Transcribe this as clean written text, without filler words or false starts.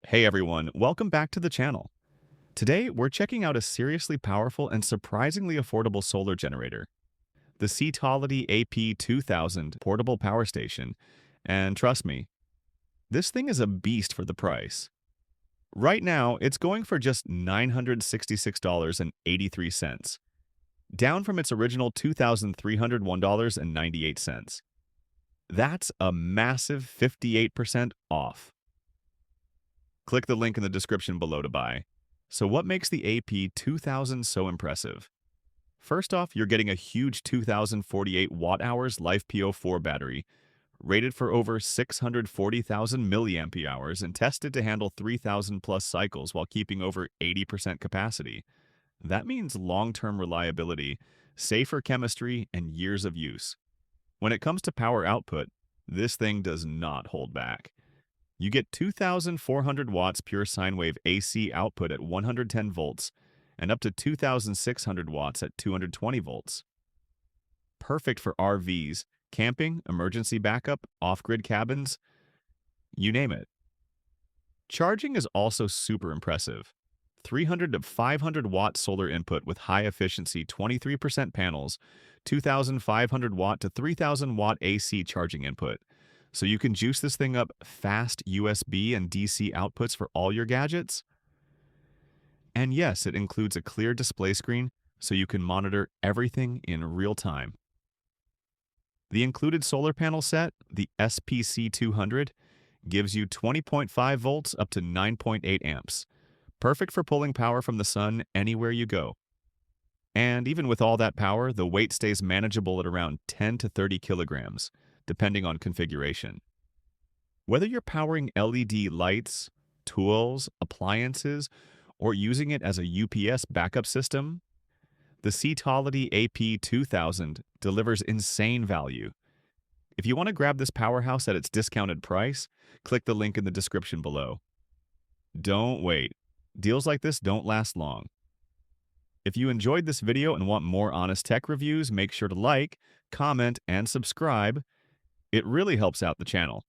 Hey everyone, welcome back to the channel. Today, we're checking out a seriously powerful and surprisingly affordable solar generator, the CTOLITY AP2000 portable power station. And trust me, this thing is a beast for the price. Right now, it's going for just $966.83, down from its original $2,301.98. That's a massive 58% off. Click the link in the description below to buy. So what makes the AP2000 so impressive? First off, you're getting a huge 2048 watt-hours LiFePO4 battery, rated for over 640,000 milliampere hours and tested to handle 3,000 plus cycles while keeping over 80% capacity. That means long-term reliability, safer chemistry, and years of use. When it comes to power output, this thing does not hold back. You get 2,400 watts pure sine wave AC output at 110 volts and up to 2,600 watts at 220 volts. Perfect for RVs, camping, emergency backup, off-grid cabins, you name it. Charging is also super impressive. 300 to 500 watt solar input with high efficiency 23% panels, 2,500 watt to 3,000 watt AC charging input. So you can juice this thing up fast USB and DC outputs for all your gadgets. And yes, it includes a clear display screen so you can monitor everything in real time. The included solar panel set, the SPC200, gives you 20.5 volts up to 9.8 amps, perfect for pulling power from the sun anywhere you go. And even with all that power, the weight stays manageable at around 10 to 30 kilograms, depending on configuration. Whether you're powering LED lights, tools, appliances, or using it as a UPS backup system, the CTOLITY AP2000 delivers insane value. If you want to grab this powerhouse at its discounted price, click the link in the description below. Don't wait. Deals like this don't last long. If you enjoyed this video and want more honest tech reviews, make sure to like, comment, and subscribe. It really helps out the channel.